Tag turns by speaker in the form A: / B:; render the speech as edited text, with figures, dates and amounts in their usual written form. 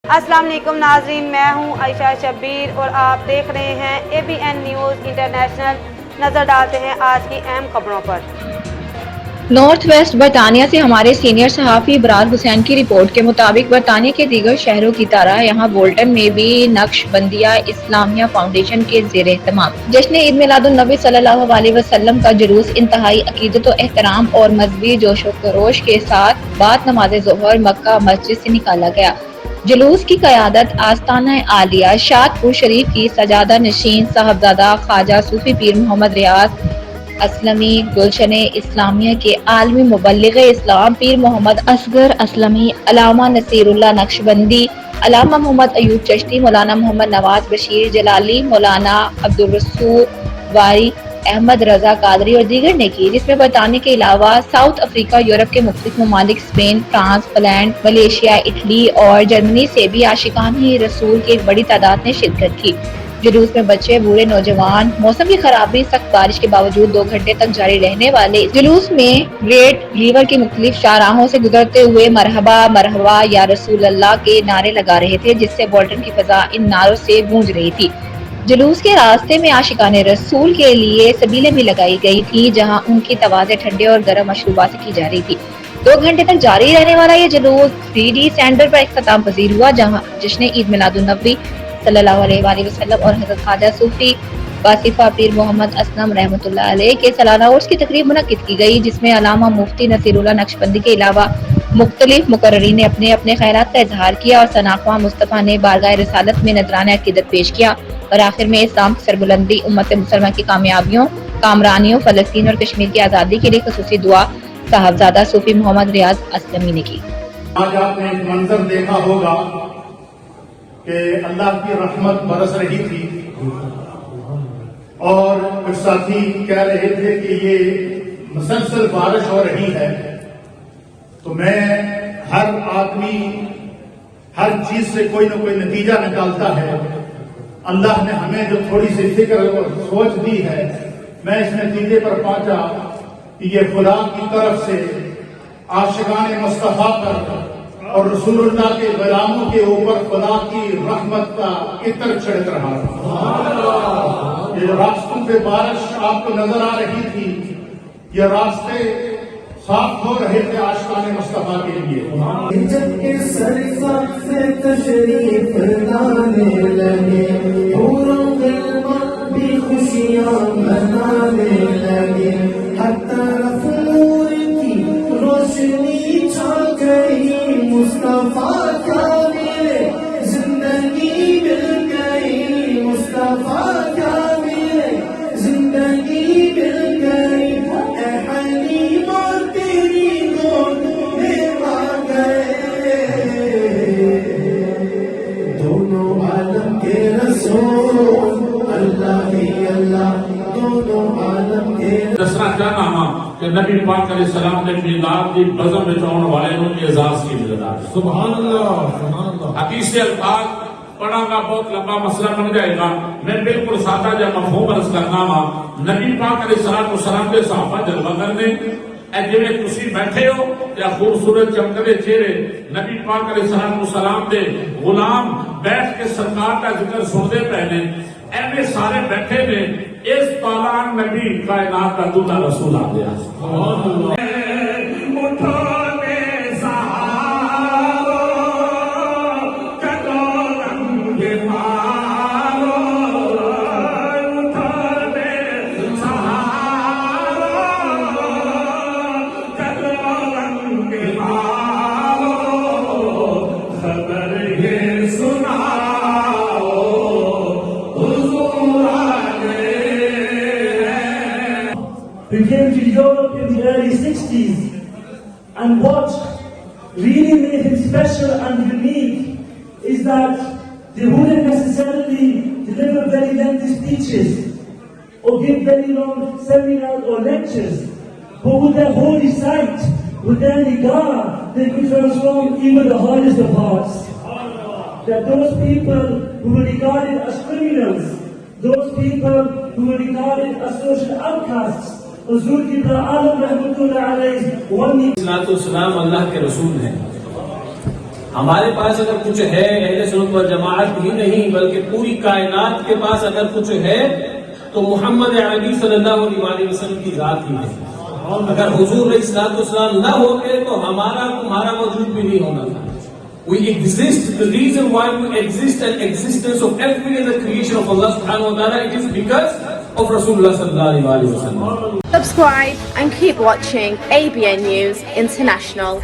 A: السلام علیکم ناظرین، میں ہوں عائشہ شبیر اور آپ دیکھ رہے ہیں ABN نیوز انٹرنیشنل۔ نظر ڈالتے ہیں آج کی اہم خبروں پر۔
B: نارتھ ویسٹ برطانیہ سے ہمارے سینئر صحافی ابرار حسین کی رپورٹ کے مطابق برطانیہ کے دیگر شہروں کی طرح یہاں بولٹن میں بھی نقش بندیہ اسلامیہ فاؤنڈیشن کے زیر اہتمام جشن عید میلاد النبی صلی اللہ علیہ وسلم کا جلوس انتہائی عقیدت و احترام اور مذہبی جوش و خروش کے ساتھ بعد نماز ظہر مکہ مسجد سے نکالا گیا۔ جلوس کی قیادت آستانہ عالیہ شاد پور شریف کی سجادہ نشین صاحبزادہ خواجہ صوفی پیر محمد ریاض اسلمی گلشن اسلامیہ کے عالمی مبلغ اسلام پیر محمد اصغر اسلمی، علامہ نصیر اللہ نقشبندی، علامہ محمد ایوب چشتی، مولانا محمد نواز بشیر جلالی، مولانا عبدالرسول واری، احمد رضا قادری اور دیگر نے کی، جس میں برطانیہ کے علاوہ ساؤتھ افریقہ، یورپ کے مختلف ممالک، Spain, France, Poland, Malaysia, Italy اور جرمنی سے بھی عاشقان رسول کی ایک بڑی تعداد نے شرکت کی۔ جلوس میں بچے، بوڑھے، نوجوان، موسم کی خرابی، سخت بارش کے باوجود 2 گھنٹے تک جاری رہنے والے اس جلوس میں گریٹ لیور کی مختلف شاہراہوں سے گزرتے ہوئے مرحبا مرحبا یا رسول اللہ کے نعرے لگا رہے تھے، جس سے بولٹن کی فضا ان نعروں سے گونج رہی تھی۔ جلوس کے راستے میں عاشقان رسول کے لیے سبیلیں بھی لگائی گئی تھی، جہاں ان کی توازیں ٹھنڈے اور گرم مشروبات سے کی جا رہی تھی۔ 2 گھنٹے تک جاری رہنے والا یہ جلوس 3D سینٹر پر اختتام پذیر ہوا، جہاں جشن عید میلاد النبی صلی اللہ علیہ وآلہ وسلم اور حضرت خواجہ صوفی واصفہ پیر محمد اسلم رحمۃ اللہ علیہ کے سالانہ عرس کی تقریب منعقد کی گئی، جس میں علامہ مفتی نصیر اللہ نقشبندی کے علاوہ مختلف مقررین نے اپنے اپنے خیالات کا اظہار کیا اور ثناءخواہ مصطفیٰ نے بارگاہ رسالت میں نذرانہ عقیدت پیش کیا اور آخر میں اسلام کی سربلندی، امت مسلمہ کی کامیابیوں، کامرانیوں، فلسطین اور کشمیر کی آزادی کے لیے خصوصی دعا صاحبزادہ صوفی محمد ریاض اسلمی نے کی۔
C: آج آپ نے ایک منظر دیکھا ہوگا کہ اللہ کی رحمت برس رہی تھی اور کچھ ساتھی کہہ رہے تھے کہ یہ مسلسل بارش ہو رہی ہے، تو میں ہر آدمی ہر چیز سے کوئی نہ کوئی نتیجہ نکالتا ہے۔ اللہ نے ہمیں جو تھوڑی سی فکر اور سوچ دی ہے، میں اس نتیجے پر پہنچا کہ یہ خدا کی طرف سے عاشقان مصطفیٰ پر اور رسول اللہ کے غلاموں کے اوپر خدا کی رحمت کا عطر چھڑک رہا تھا۔ یہ راستوں پہ بارش آپ کو نظر آ رہی تھی، یہ راستے صاف ہو رہے تھے عاشقان مصطفیٰ کے لیے۔
D: جب کے سرزد سے تشریف لانے لگے، حوروں غلمان بھی خوشیاں منانے لگے، ہر طرف نور کی روشنی چھا گئی، مصطفیٰ کا ملے زندگی مل گئی، مصطفیٰ کا ملے زندگی مل گئی، اے حلیمہ تیری گود میں آ گئے، دونوں عالم کے رسول اللہ ہی اللہ، دونوں عالم کے
E: دسنا چاہنا ہاں کہ نبی پاک علیہ السلام نے میلاد کی بزم میں چون والے ان کے اعزاز کی مدد۔ سبحان اللہ۔ حدیث الفاظ پڑھا گا بہت لمبا مسئلہ بن جائے گا، میں بالکل سادہ یا مفہوم عرض کرنا وا۔ نبی پاک علیہ السلام کے صحابہ جلوہ کرنے اے جویں تسی بیٹھے ہو یا خوبصورت چمکدے چہرے نبی پاک علیہ السلام دے غلام بیٹھ کے سرکار کا ذکر سنتے پہنے ایویں سارے بیٹھے نے، اس دوران نبی کائنات کا دوسرا رسول آ گیا۔ سبحان اللہ۔
F: We came to Europe in the early 60s, and what really made him special and unique is that they wouldn't necessarily deliver very lengthy speeches or give very long seminars or lectures, but with their holy sight, with their niqab, they could transform even the hardest of hearts. That those people who were regarded as criminals, those people who were regarded as social outcasts, حضور کی عالم رحمۃ اللہ علیہ
G: والسلام اللہ کے رسول ہیں، ہمارے پاس اگر کچھ ہے اہل سنت والجماعت ہی نہیں بلکہ پوری کائنات کے پاس اگر کچھ ہے تو محمد عربی صلی اللہ علیہ وسلم کی ذات ہی ہے. اگر حضور علیہ الصلوۃ والسلام نہ ہوتے تو ہمارا تمہارا وجود بھی نہیں ہونا تھا. We exist, the reason why we exist and existence of every other creation of Allah subhanahu wa ta'ala, it is because of Rasulullah sallallahu alaihi wasallam.
H: Subscribe and keep watching ABN News International.